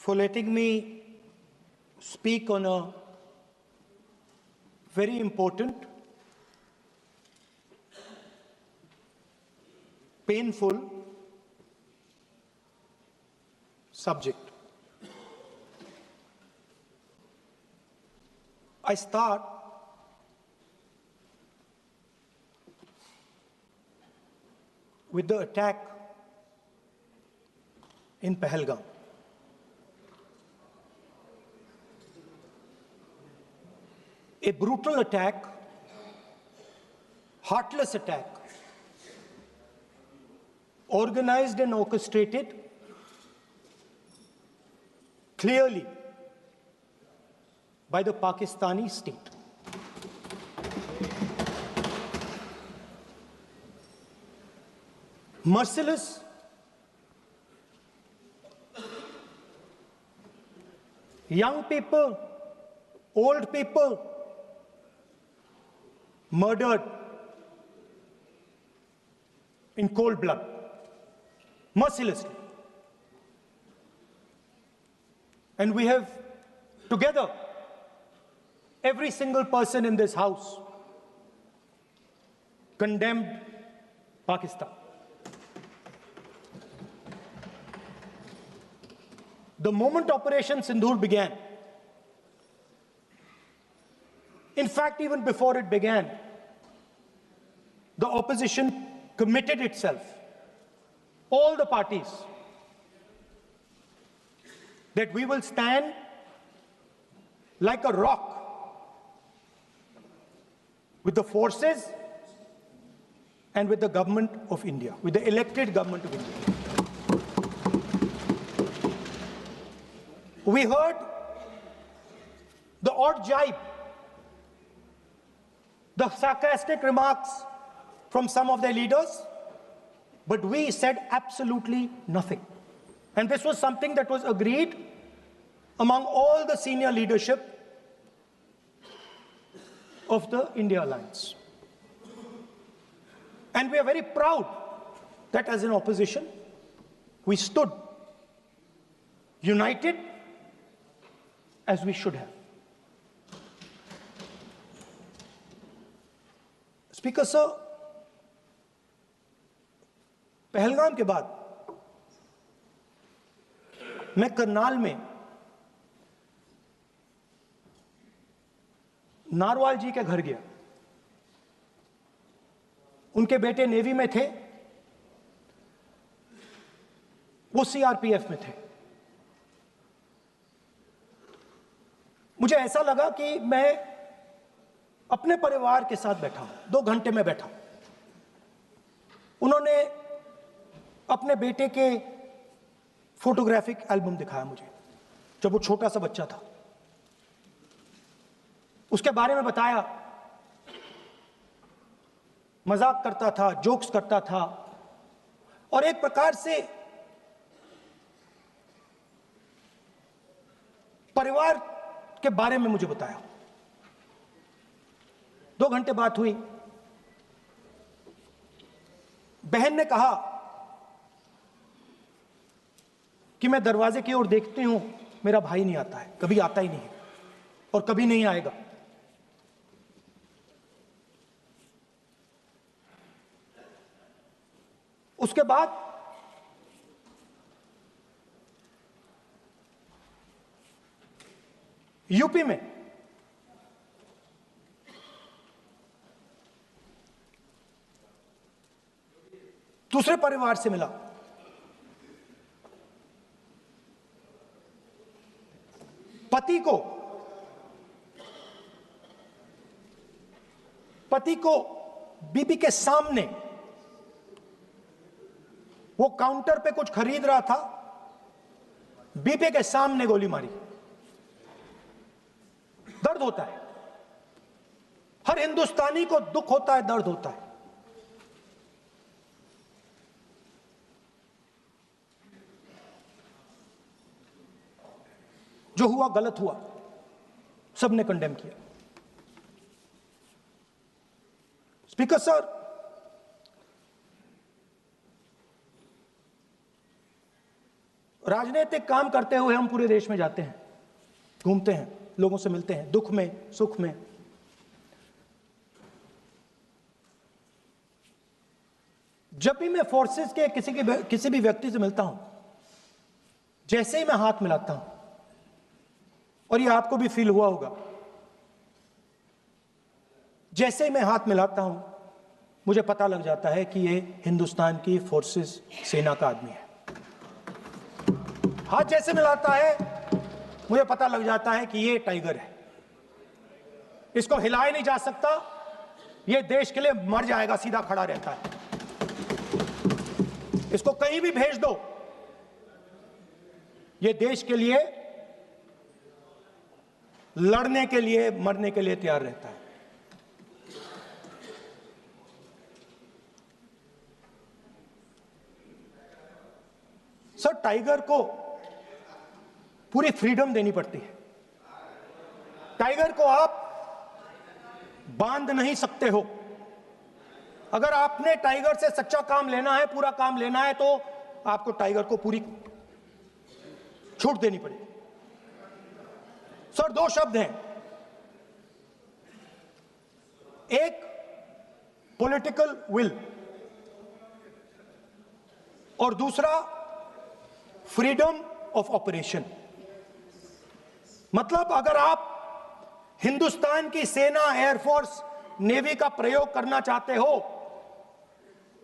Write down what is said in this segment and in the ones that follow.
for letting me speak on a very important, painful subject. I start with the attack in Pahalgam. A brutal attack, heartless attack, organized and orchestrated clearly by the Pakistani state. Merciless, young people, old people, murdered in cold blood, mercilessly. And we have together, every single person in this house, condemned Pakistan. The moment Operation Sindoor began, in fact, even before it began, the opposition committed itself, all the parties, that we will stand like a rock with the forces and with the government of India, with the elected government of India. We heard the odd jibe, the sarcastic remarks from some of their leaders, but we said absolutely nothing. And this was something that was agreed among all the senior leadership of the India Alliance. And we are very proud that as an opposition, we stood united as we should have. Speaker sir, Pahalgam के बाद मैं करनाल में narwhal जी के घर गया। उनके बेटे navy में थे, वो सीआरपीएफ में थे। मुझे ऐसा लगा कि मैं अपने परिवार के साथ बैठा हूं। 2 घंटे में बैठा। उन्होंने अपने बेटे के फोटोग्राफिक एल्बम दिखाया मुझे, जब वो छोटा सा बच्चा था। उसके बारे में बताया, मजाक करता था, जोक्स करता था, और एक प्रकार से परिवार के बारे में मुझे बताया। 2 घंटे बात हुई। बहन ने कहा कि मैं दरवाजे की ओर देखती हूं, मेरा भाई नहीं आता है, कभी आता ही नहीं है और कभी नहीं आएगा। उसके बाद यूपी में दूसरे परिवार से मिला। पति को बीबी के सामने, वो काउंटर पे कुछ खरीद रहा था, बीबी के सामने गोली मारी। दर्द होता है, हर हिंदुस्तानी को दुख होता है, दर्द होता है। जो हुआ गलत हुआ, सबने कंडेम किया। स्पीकर सर, राजनीतिक काम करते हुए हम पूरे देश में जाते हैं, घूमते हैं, लोगों से मिलते हैं, दुख में, सुख में। जब भी मैं फोर्सेस के किसी भी व्यक्ति से मिलता हूं, जैसे ही मैं हाथ मिलाता हूं, और ये आपको भी फील हुआ होगा, जैसे ही मैं हाथ मिलाता हूं मुझे पता लग जाता है कि ये हिंदुस्तान की फोर्सेस सेना का आदमी है। हाथ जैसे मिलाता है मुझे पता लग जाता है कि ये टाइगर है, इसको हिलाया नहीं जा सकता, ये देश के लिए मर जाएगा, सीधा खड़ा रहता है, इसको कहीं भी भेज दो, ये देश के लिए लड़ने के लिए, मरने के लिए तैयार रहता है। सर, टाइगर को पूरी फ्रीडम देनी पड़ती है। टाइगर को आप बांध नहीं सकते हो। अगर आपने टाइगर से सच्चा काम लेना है, पूरा काम लेना है, तो आपको टाइगर को पूरी छूट देनी पड़ेगी। सर, दो शब्द हैं, एक पॉलिटिकल विल और दूसरा फ्रीडम ऑफ ऑपरेशन। मतलब अगर आप हिंदुस्तान की सेना, एयरफोर्स, नेवी का प्रयोग करना चाहते हो,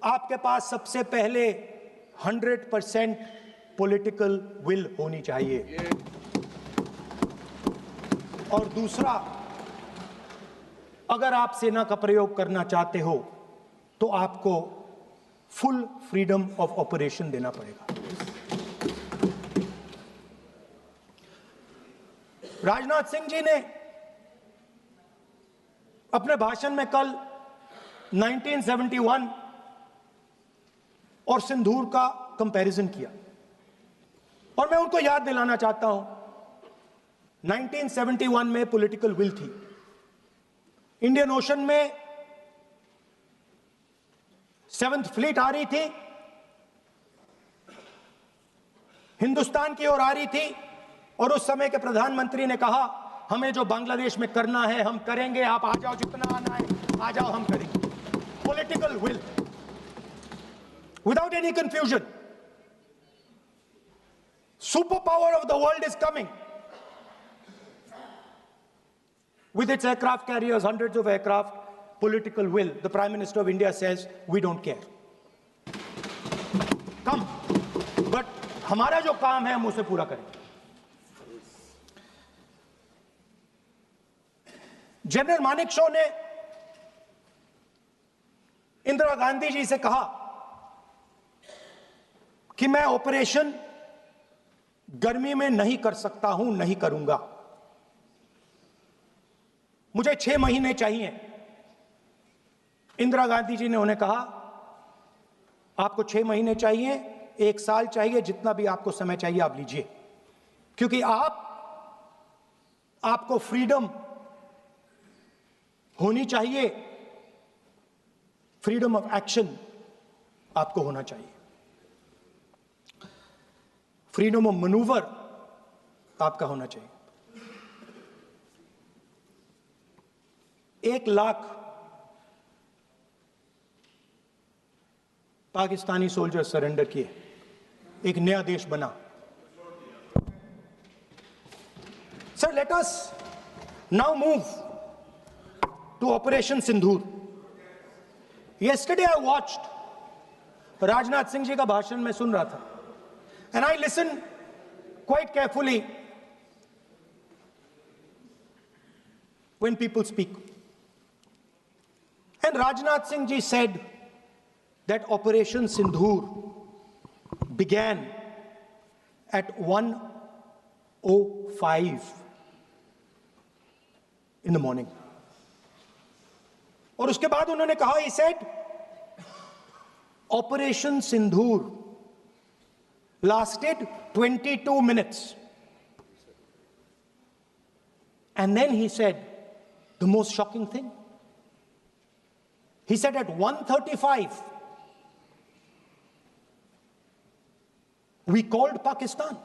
आपके पास सबसे पहले 100% पॉलिटिकल विल होनी चाहिए, और दूसरा, अगर आप सेना का प्रयोग करना चाहते हो तो आपको फुल फ्रीडम ऑफ ऑपरेशन देना पड़ेगा। राजनाथ सिंह जी ने अपने भाषण में कल 1971 और सिंदूर का कंपैरिजन किया, और मैं उनको याद दिलाना चाहता हूं, 1971 में पॉलिटिकल विल थी, इंडियन ओशन में 7th फ्लीट आ रही थी, हिंदुस्तान की ओर आ रही थी, और उस समय के प्रधानमंत्री ने कहा, हमें जो बांग्लादेश में करना है हम करेंगे, आप आ जाओ, जितना आना है आ जाओ, हम करेंगे। Political will, without any confusion. Super power of the world is coming with its aircraft carriers, hundreds of aircraft, political will. The Prime Minister of India says, we don't care. Come. But हमारा जो काम है हम उसे पूरा करेंगे। General Manekshaw ने इंदिरा गांधी जी से कहा कि मैं ऑपरेशन गर्मी में नहीं कर सकता हूं, नहीं करूंगा, मुझे 6 महीने चाहिए। इंदिरा गांधी जी ने उन्हें कहा, आपको 6 महीने चाहिए, 1 साल चाहिए, जितना भी आपको समय चाहिए आप लीजिए, क्योंकि आपको फ्रीडम होनी चाहिए, फ्रीडम ऑफ एक्शन आपको होना चाहिए, फ्रीडम ऑफ मैनूवर आपका होना चाहिए। 1 लाख पाकिस्तानी सोल्जर सरेंडर किए, एक नया देश बना। Sir, let us now move to operation Sindoor. Yesterday I watched Rajnath Singh ji का भाषण में सुन रहा था, and I listened quite carefully when people speak. And Rajnath Singh ji said that Operation Sindoor began at 1:05 in the morning. और उसके बाद उन्होंने कहा, he said, Operation Sindoor lasted 22 minutes. And then he said the most shocking thing. He said at 1:35, We called Pakistan.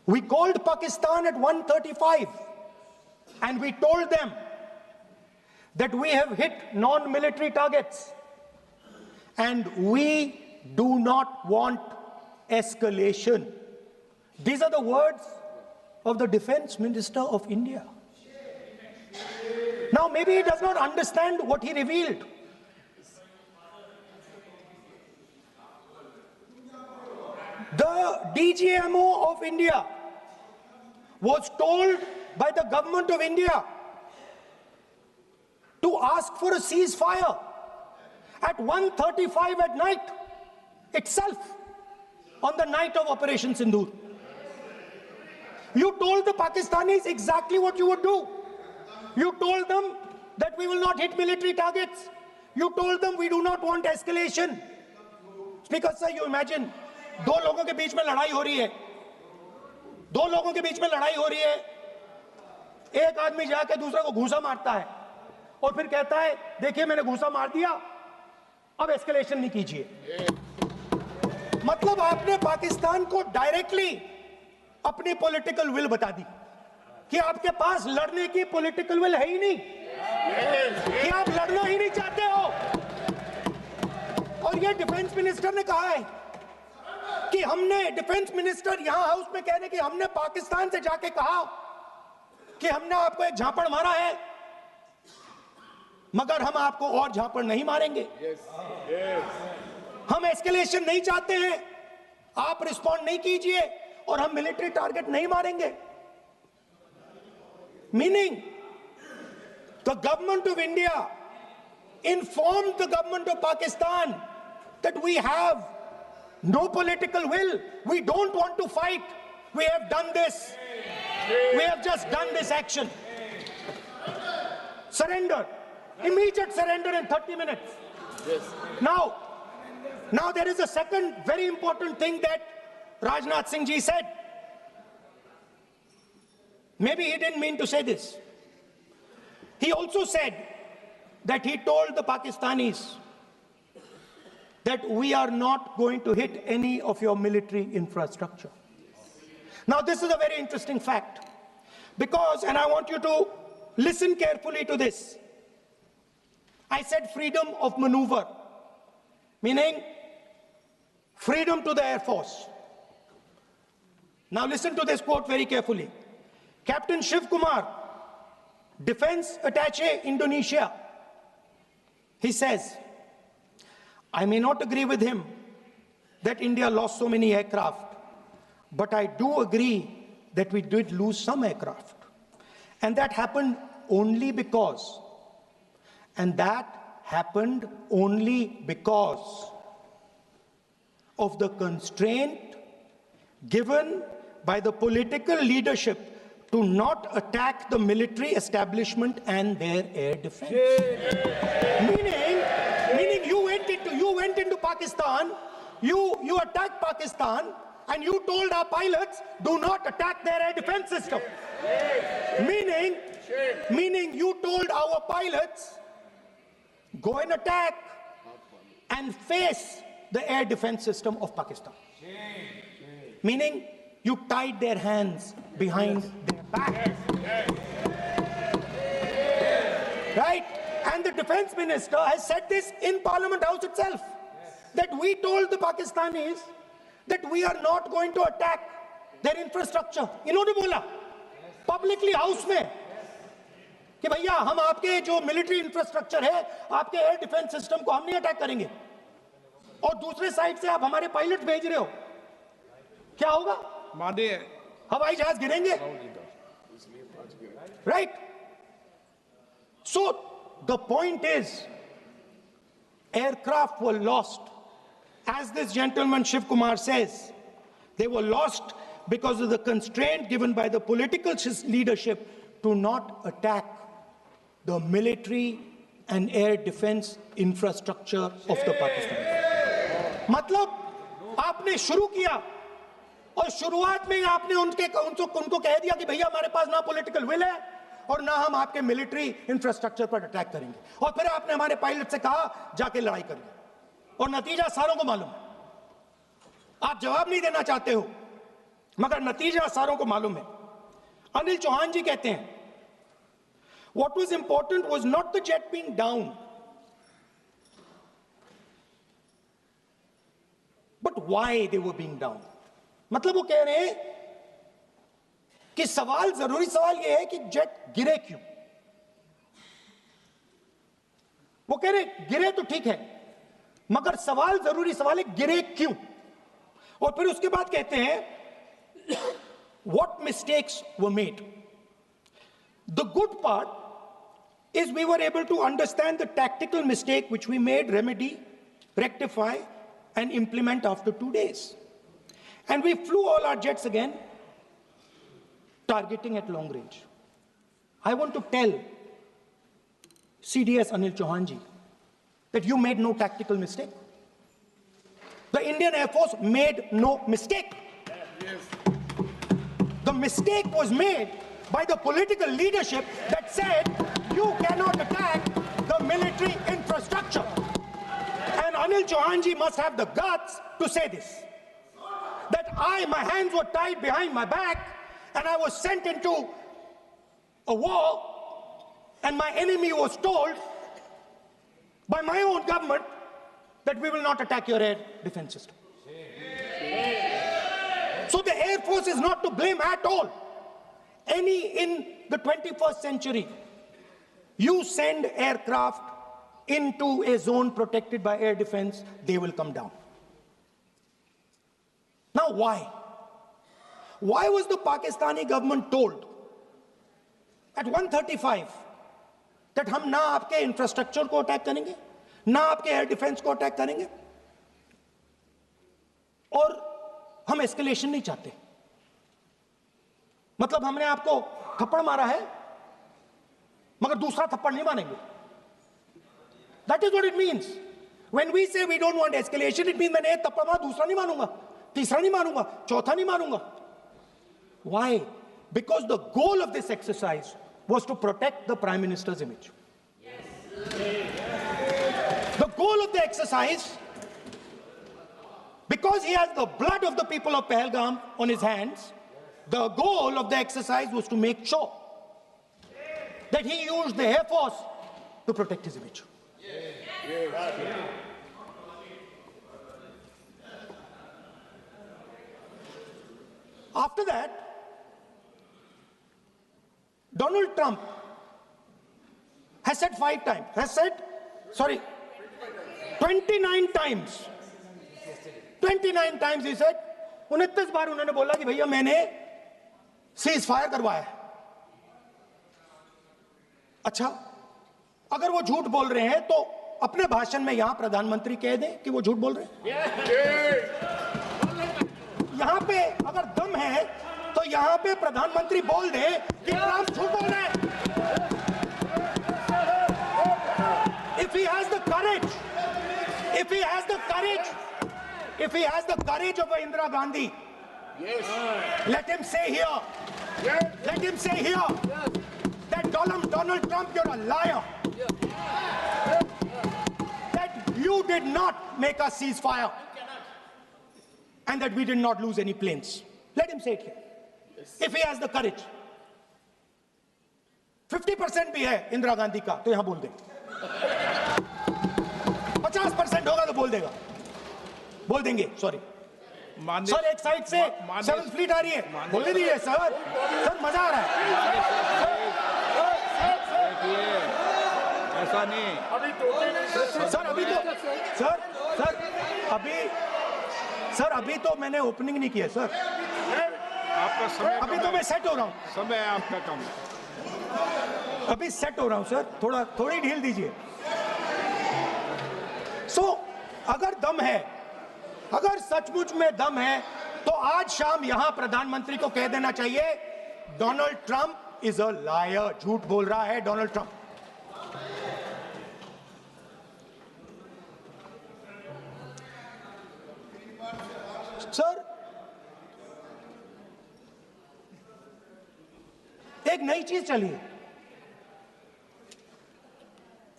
We called Pakistan at 1:35 and we told them that we have hit non-military targets and we do not want escalation. These are the words of the Defense Minister of India. Now, maybe he does not understand what he revealed. The DGMO of India was told by the government of India to ask for a ceasefire at 1:35 at night itself, on the night of Operation Sindoor. You told the Pakistanis exactly what you would do. You told them that we will not hit military targets. You told them we do not want escalation. Speaker sir, you imagine, दो लोगों के बीच में लड़ाई हो रही है, दो लोगों के बीच में लड़ाई हो रही है, एक आदमी जाके दूसरे को घूसा मारता है और फिर कहता है देखिए मैंने घूसा मार दिया, अब एस्केलेशन नहीं कीजिए। मतलब आपने पाकिस्तान को डायरेक्टली अपनी पॉलिटिकल विल बता दी कि आपके पास लड़ने की पॉलिटिकल विल है ही नहीं, कि आप लड़ना ही नहीं चाहते हो। और ये डिफेंस मिनिस्टर ने कहा है कि हमने, डिफेंस मिनिस्टर यहां हाउस में कह रहे कि हमने पाकिस्तान से जाके कहा कि हमने आपको एक झापड़ मारा है मगर हम आपको और झापड़ नहीं मारेंगे। हम एस्केलेशन नहीं चाहते हैं, आप रिस्पॉन्ड नहीं कीजिए और हम मिलिट्री टारगेट नहीं मारेंगे। Meaning the government of India informed the government of Pakistan that we have no political will, we don't want to fight, we have done this, we have just done this action. Surrender, immediate surrender in 30 minutes. Now there is a second very important thing that Rajnath Singh ji said. Maybe he didn't mean to say this. He also said that he told the Pakistanis that we are not going to hit any of your military infrastructure. Now this is a very interesting fact because, and I want you to listen carefully to this. I said freedom of maneuver, meaning freedom to the Air Force. Now listen to this quote very carefully. Captain Shiv Kumar, Defense Attaché, Indonesia, he says, I may not agree with him that India lost so many aircraft, but I do agree that we did lose some aircraft. And that happened only because, of the constraint given by the political leadership to not attack the military establishment and their air defense. Meaning you went into Pakistan, you attacked Pakistan, and you told our pilots, do not attack their air defense system. Meaning you told our pilots, go and attack and face the air defense system of Pakistan. Meaning you tied their hands behind their back. Right? And the defense minister has said this in Parliament House itself, that we told the Pakistanis that we are not going to attack their infrastructure. इन्होंने बोला publicly house में कि भैया हम आपके जो military infrastructure है, आपके एयर डिफेंस सिस्टम को हम नहीं अटैक करेंगे, और दूसरे साइड से आप हमारे पायलट भेज रहे हो, क्या होगा? हवाई जहाज गिरेंगे, right? So the point is, aircraft were lost, as this gentleman Shiv Kumar says, they were lost because of the constraint given by the political leadership to not attack the military and air defense infrastructure of the Pakistan. मतलब आपने शुरू किया और शुरुआत में आपने उनको कह दिया कि भैया हमारे पास ना पॉलिटिकल विल है और ना हम आपके मिलिट्री इंफ्रास्ट्रक्चर पर अटैक करेंगे, और फिर आपने हमारे पायलट से कहा जाके लड़ाई करिए, और नतीजा सारों को मालूम है। आप जवाब नहीं देना चाहते हो, मगर नतीजा सारों को मालूम है। अनिल चौहान जी कहते हैं, what was important was not the jet being down, but why they were being down. मतलब वो कह रहे हैं कि सवाल, जरूरी सवाल ये है कि जेट गिरे क्यों। वो कह रहे गिरे तो ठीक है, मगर सवाल, जरूरी सवाल है गिरे क्यों। और फिर उसके बाद कहते हैं what mistakes were made. The good part is we were able to understand the tactical mistake which we made, remedy, rectify and implement after 2 days. And we flew all our jets again, targeting at long range. I want to tell CDS Anil Chauhan ji that you made no tactical mistake. The Indian Air Force made no mistake. The mistake was made by the political leadership that said you cannot attack the military infrastructure. And Anil Chauhan ji must have the guts to say this, that my hands were tied behind my back and I was sent into a war, and my enemy was told by my own government that we will not attack your air defense system. So the Air Force is not to blame at all. In the 21st century, you send aircraft into a zone protected by air defense, they will come down. Now why? Why was the Pakistani government told at 1:35 that हम ना आपके infrastructure को attack करेंगे, ना आपके air defence को attack करेंगे, और हम एस्केलेशन नहीं चाहते? मतलब हमने आपको थप्पड़ मारा है मगर दूसरा थप्पड़ नहीं मारेंगे. That is what it means. When we say we don't want escalation, it means मैंने एक थप्पड़ मारा, दूसरा नहीं मारूंगा, तीसरा नहीं मारूंगा, चौथा नहीं मारूंगा. Why? Because the goal of this exercise was to protect the Prime Minister's image. The goal of the exercise, because he has the blood of the people of Pahalgam on his hands, the goal of the exercise was to make sure that he used the Air Force to protect his image. After that, Donald Trump has said 29 times. 29 times he said, 29 बार उन्होंने बोला कि भैया मैंने cease fire करवाया. अच्छा, अगर वो झूठ बोल रहे हैं तो अपने भाषण में यहां प्रधानमंत्री कह दें कि वो झूठ बोल रहे हैं. यहां पे अगर दम है तो यहां पे प्रधानमंत्री बोल दे कि ट्रंप झूठ बोल रहे हैं. If he has the courage, if he has the courage of Indira Gandhi, let him say here, that Donald Trump, you're a liar. That you did not make a ceasefire, and that we did not lose any planes. Let him say it here. If he has the courage. 50% भी है इंदिरा गांधी का तो यहां बोल दे. 50% होगा तो बोल देंगे. सॉरी सर, एक साइड से 7th फ्लीट आ रही है, बोल दीजिए सर. मजा आ रहा है. ऐसा नहीं अभी तो मैंने ओपनिंग नहीं किया सर. आपका समय, अभी तो मैं सेट हो रहा हूं. समय आपका कम. अभी सेट हो रहा हूं सर, थोड़ी ढील दीजिए. अगर दम है, अगर सचमुच में दम है, तो आज शाम यहां प्रधानमंत्री को कह देना चाहिए Donald Trump is a liar. झूठ बोल रहा है डोनाल्ड ट्रंप. सर, एक नई चीज चली है,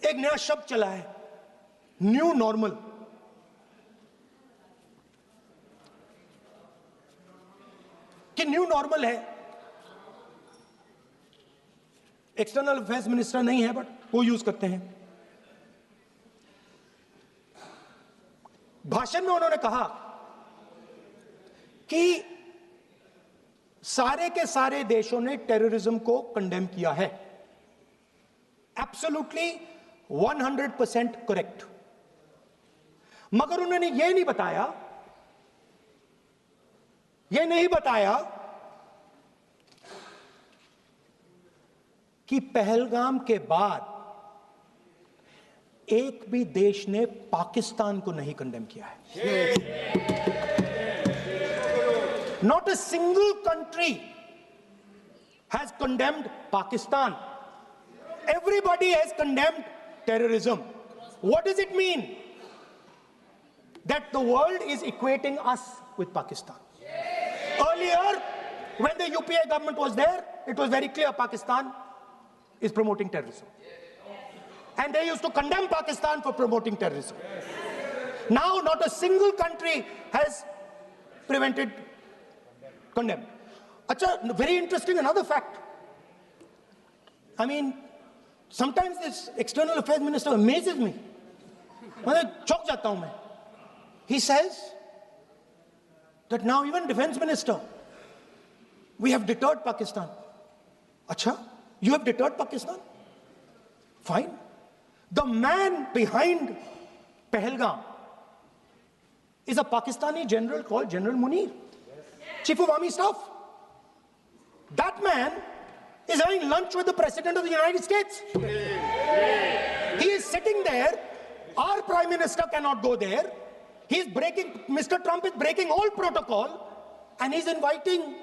एक नया शब्द चला है, न्यू नॉर्मल. कि न्यू नॉर्मल है, एक्सटर्नल अफेयर्स मिनिस्टर नहीं है बट वो यूज करते हैं। भाषण में उन्होंने कहा कि सारे के सारे देशों ने टेररिज्म को कंडेम किया है। Absolutely 100% correct. मगर उन्होंने यह नहीं बताया कि पहलगाम के बाद एक भी देश ने पाकिस्तान को नहीं कंडेम किया है। Not a single country has condemned Pakistan. Everybody has condemned terrorism. What does it mean? That the world is equating us with Pakistan. Earlier, when the UPA government was there, it was very clear Pakistan is promoting terrorism. And they used to condemn Pakistan for promoting terrorism. Now, not a single country has condemned. Acha, very interesting, another fact. I mean, sometimes this external affairs minister amazes me. चौंक जाता हूं मैं. He says that now even defense minister, we have deterred Pakistan. Acha, you have deterred Pakistan? Fine. The man behind Pahalgam is a Pakistani general called General Munir, Chief of Army Staff. That man is having lunch with the President of the United States. He is sitting there. Our Prime Minister cannot go there. Mr. Trump is breaking all protocol, and he's inviting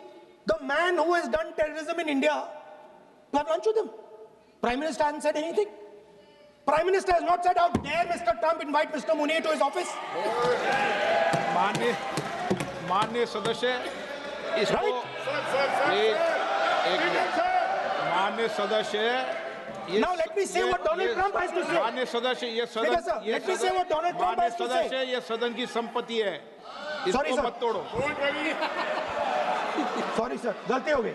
the man who has done terrorism in India to have lunch with him. Prime Minister hasn't said anything. Prime Minister has not said, how dare Mr. Trump invite Mr. Munir to his office. माननीय सदस्य इसको Right? माननीय सदस्य Now let me say what Donald Trump has to say. माननीय सदस्य ये Because, sir, let me say what Donald Trump has to say. सदस्य ये सदन की संपत्ति है, Sorry, इसको sir. मत तोड़ो। Sorry sir, गलती हो गई.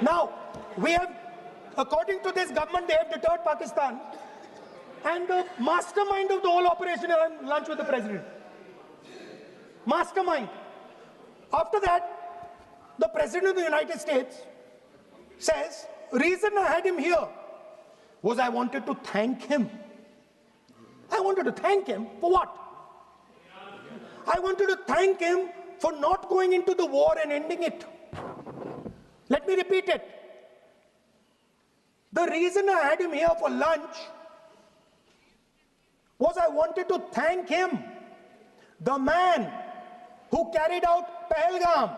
Now, we have, according to this government, they have deterred Pakistan. And the mastermind of the whole operation is having lunch with the president. Mastermind. After that, the President of the United States says, reason I had him here was I wanted to thank him. I wanted to thank him for what? I wanted to thank him for not going into the war and ending it. Let me repeat it. The reason I had him here for lunch was I wanted to thank him, the man who carried out Pahalgam.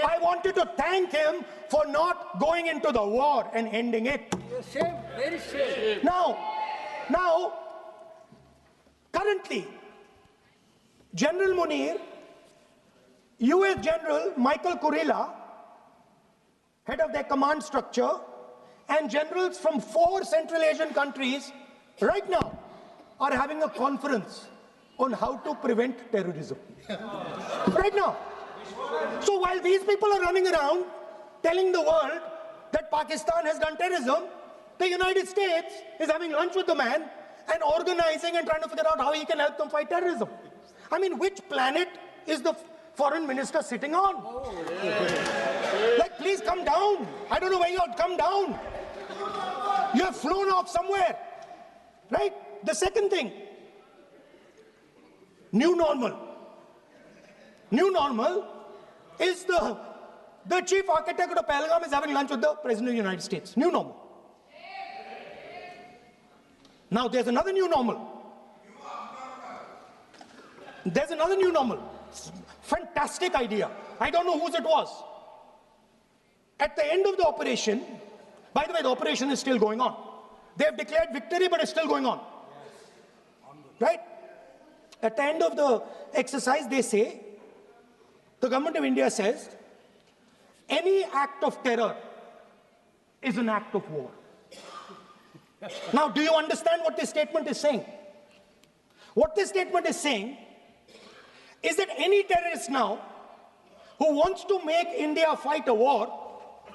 I wanted to thank him for not going into the war and ending it. Shame, very shame. Now, currently, General Munir, US General Michael Kurilla, head of their command structure, and generals from 4 Central Asian countries right now are having a conference on how to prevent terrorism. Right now. So while these people are running around telling the world that Pakistan has done terrorism, the United States is having lunch with the man and organizing and trying to figure out how he can help them fight terrorism. I mean, which planet is the foreign minister sitting on? Like, please come down. I don't know where you are. Come down. You have flown off somewhere. Right? The second thing, new normal. New normal is the chief architect of Pahalgam is having lunch with the President of the United States. New normal. Now there's another new normal. There's another new normal. Fantastic idea. I don't know whose it was. At the end of the operation, by the way, the operation is still going on. They have declared victory, but it's still going on. Right? At the end of the exercise, they say, the government of India says, any act of terror is an act of war. Now, do you understand what this statement is saying? What this statement is saying is that any terrorist now who wants to make India fight a war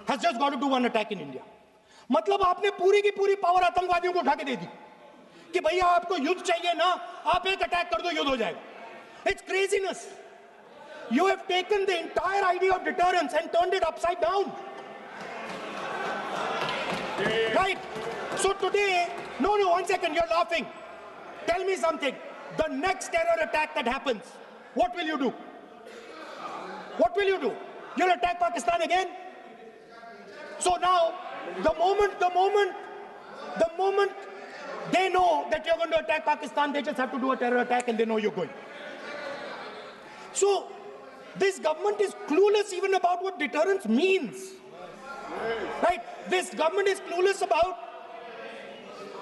has just got to do one attack in India. मतलब आपने पूरी की पूरी power आतंकवादियों को उठा के दे दी कि भैया आपको युद्ध चाहिए ना, आप एक अटैक कर दो, युद्ध हो जाएगा. It's craziness. You have taken the entire idea of deterrence and turned it upside down. Right? So today, no, 1 second, you're laughing. Tell me something. The next terror attack that happens, what will you do? What will you do? You'll attack Pakistan again? So now, the moment they know that you're going to attack Pakistan, they just have to do a terror attack and they know you're going. So, this government is clueless even about what deterrence means. Right? This government is clueless about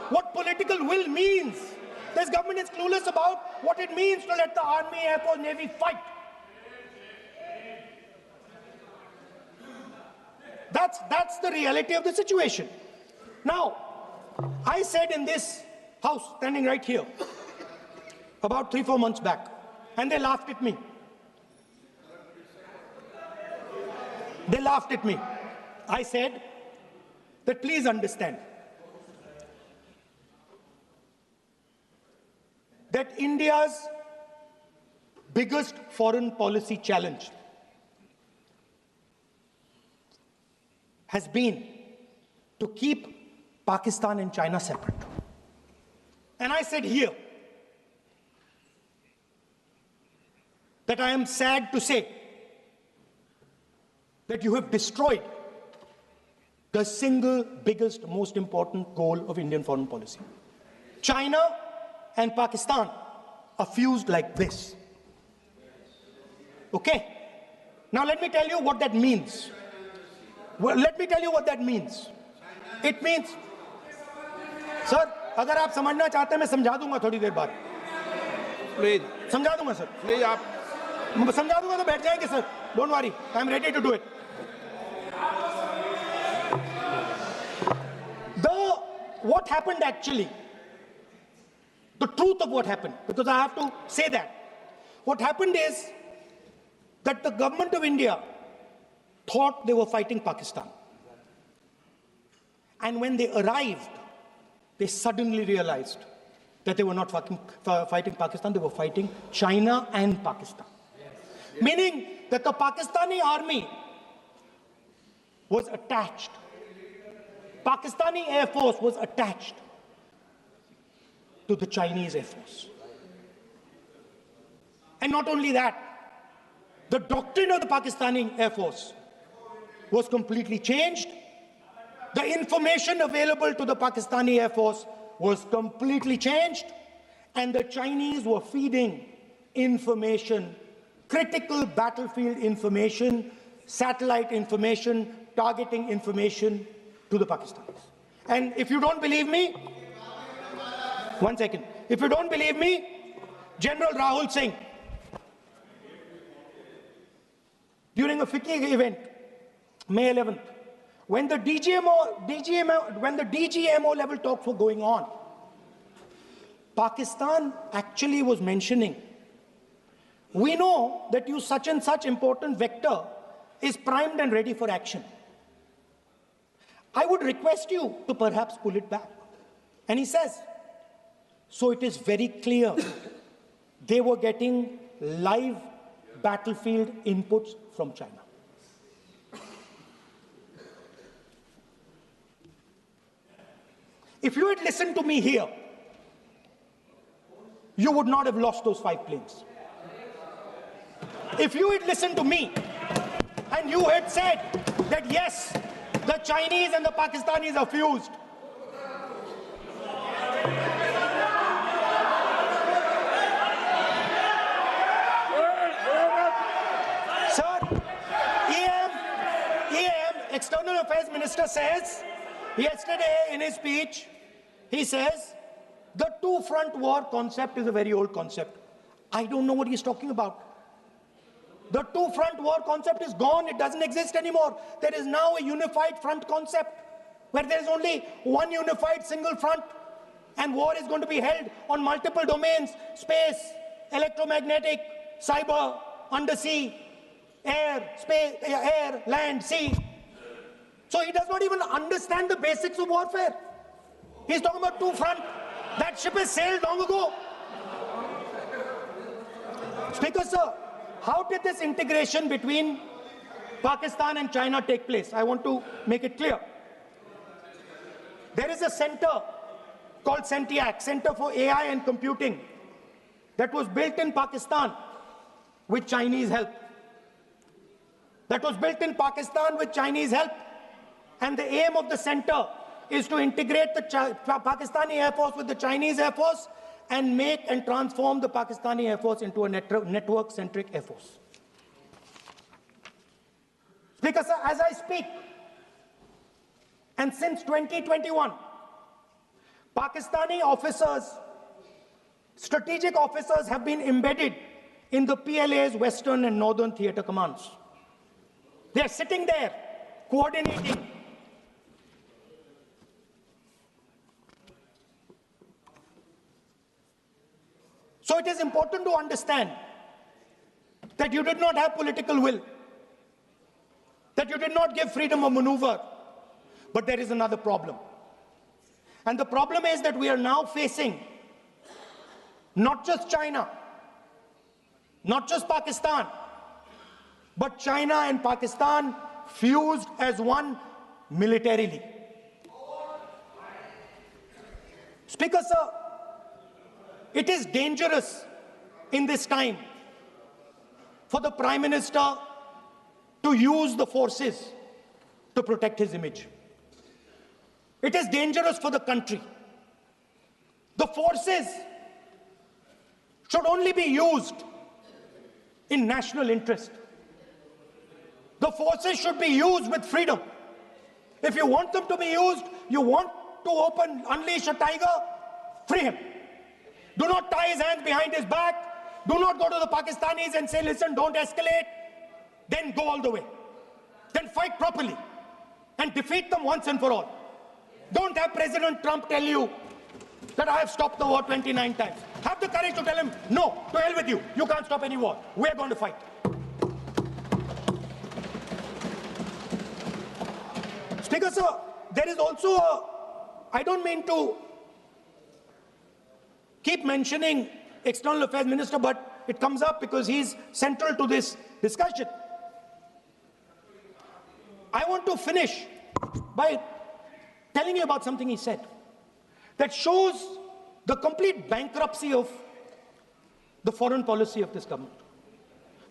what political will means. This government is clueless about what it means to let the Army, Air Force, Navy fight. That's the reality of the situation. Now, I said in this house, standing right here, about 3-4 months back, and they laughed at me. They laughed at me. I said that please understand that India's biggest foreign policy challenge has been to keep Pakistan and China separate. And I said here that I am sad to say that you have destroyed the single biggest, most important goal of Indian foreign policy. China and Pakistan are fused like this. Okay? Now let me tell you what that means. Well, let me tell you what that means. It means, sir, अगर आप समझना चाहते हैं मैं समझा दूंगा थोड़ी देर बाद. प्लीज समझा दूंगा सर. प्लीज आप समझा दूंगा तो बैठ जाएंगे sir. Don't worry, I am ready to do it. What happened actually, the truth of what happened, because I have to say that. What happened is that the government of India thought they were fighting Pakistan. And when they arrived, they suddenly realized that they were not fighting Pakistan, they were fighting China and Pakistan. Yes. Meaning that the Pakistani army was attached. Pakistani Air Force was attached to the Chinese Air Force. And not only that, the doctrine of the Pakistani Air Force was completely changed. The information available to the Pakistani Air Force was completely changed. And the Chinese were feeding information, critical battlefield information, satellite information, targeting information to the Pakistanis. And if you don't believe me, 1 second. If you don't believe me, General Rahul Singh, during a FICCI event, May 11th, when the DGMO level talks were going on, Pakistan actually was mentioning, we know that you such and such important vector is primed and ready for action. I would request you to perhaps pull it back. And he says, so it is very clear they were getting live battlefield inputs from China. If you had listened to me here, you would not have lost those 5 planes. If you had listened to me and you had said that yes, the Chinese and the Pakistanis are fused, sir, EM, External Affairs Minister says, yesterday in his speech, he says, the two-front war concept is a very old concept. I don't know what he's talking about. The two-front war concept is gone. It doesn't exist anymore. There is now a unified front concept where there is only one unified single front, and war is going to be held on multiple domains: space, electromagnetic, cyber, undersea, air, space, air, land, sea. So he does not even understand the basics of warfare. He's talking about two front. That ship has sailed long ago. Speaker, sir, how did this integration between Pakistan and China take place? I want to make it clear. There is a center called CENTIAC, Center for AI and Computing, that was built in Pakistan with Chinese help. That was built in Pakistan with Chinese help. And the aim of the center is to integrate the Pakistani Air Force with the Chinese Air Force and make and transform the Pakistani Air Force into a network-centric Air Force. Speaker, sir, as I speak, and since 2021, Pakistani officers, strategic officers have been embedded in the PLA's Western and Northern Theater Commands. They are sitting there, coordinating. So it is important to understand that you did not have political will, that you did not give freedom of maneuver, but there is another problem. And the problem is that we are now facing not just China, not just Pakistan, but China and Pakistan fused as one militarily. Speaker, sir, it is dangerous in this time for the Prime Minister to use the forces to protect his image. It is dangerous for the country. The forces should only be used in national interest. The forces should be used with freedom. If you want them to be used, you want to unleash a tiger, free him. Do not tie his hands behind his back. Do not go to the Pakistanis and say, listen, don't escalate. Then go all the way. Then fight properly and defeat them once and for all. Don't have President Trump tell you that I have stopped the war 29 times. Have the courage to tell him, no, to hell with you. You can't stop any war. We're going to fight. Speaker, sir, there is also I don't mean to keep mentioning External Affairs Minister, but it comes up because he's central to this discussion. I want to finish by telling you about something he said that shows the complete bankruptcy of the foreign policy of this government.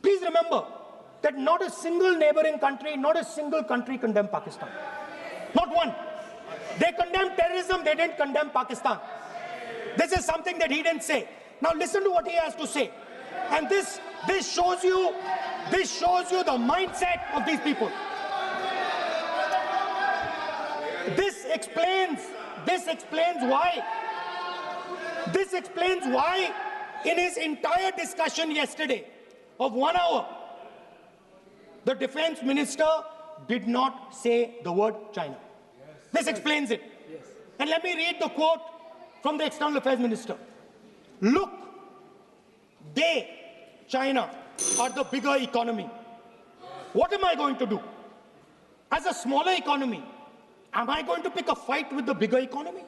Please remember that not a single neighboring country, not a single country condemned Pakistan. Not one. They condemned terrorism, they didn't condemn Pakistan. This is something that he didn't say. Now listen to what he has to say. And this shows you the mindset of these people. This explains why in his entire discussion yesterday of 1 hour, the defense minister did not say the word China. This explains it. And let me read the quote from the External Affairs Minister. Look, China, are the bigger economy. What am I going to do? As a smaller economy, am I going to pick a fight with the bigger economy?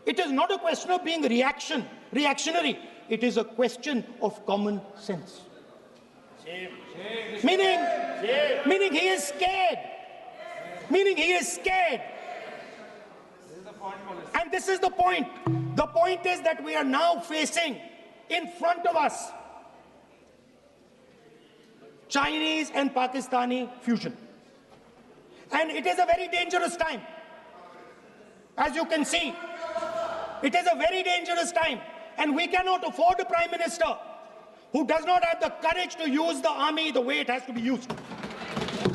It is not a question of being reactionary. It is a question of common sense. Meaning he is scared. And this is the point. The point is that we are now facing in front of us Chinese and Pakistani fusion. And it is a very dangerous time. As you can see, it is a very dangerous time. And we cannot afford a Prime Minister who does not have the courage to use the army the way it has to be used.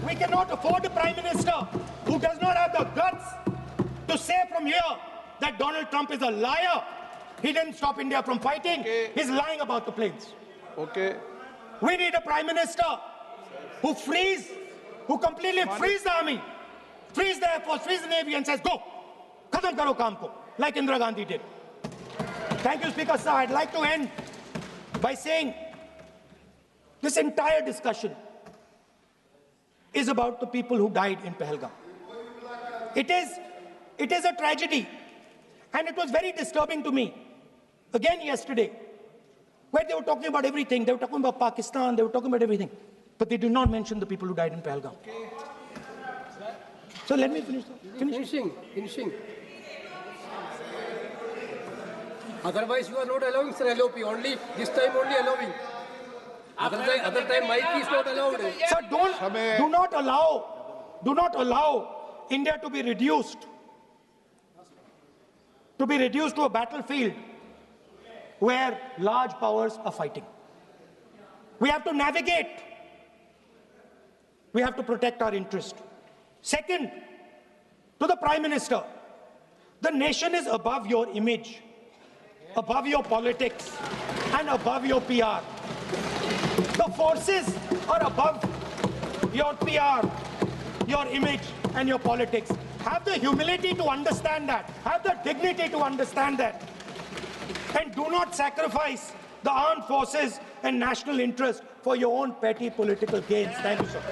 We cannot afford a Prime Minister who does not have the guts to say from here that Donald Trump is a liar. He didn't stop India from fighting. Okay. He's lying about the planes. Okay. We need a Prime Minister who completely frees the army, frees the Air Force, frees the Navy and says, go, khatam karo kaam ko, like Indira Gandhi did. Thank you, Speaker, sir. I'd like to end by saying This entire discussion is about the people who died in Pahalgam. It is a tragedy, and it was very disturbing to me, again yesterday, where they were talking about everything. They were talking about Pakistan, they were talking about everything, but they did not mention the people who died in Pahalgam. So let me finish. Finishing. Otherwise, you are not allowing, sir, LOP. Only this time, only allowing. Other time, mic is not allowed. Sir, do not allow India to be reduced to a battlefield where large powers are fighting. We have to navigate. We have to protect our interest. Second, to the Prime Minister, the nation is above your image, above your politics, and above your PR. The forces are above your PR, your image, and your politics. Have the humility to understand that. Have the dignity to understand that. And do not sacrifice the armed forces and national interest for your own petty political gains. Thank you, sir.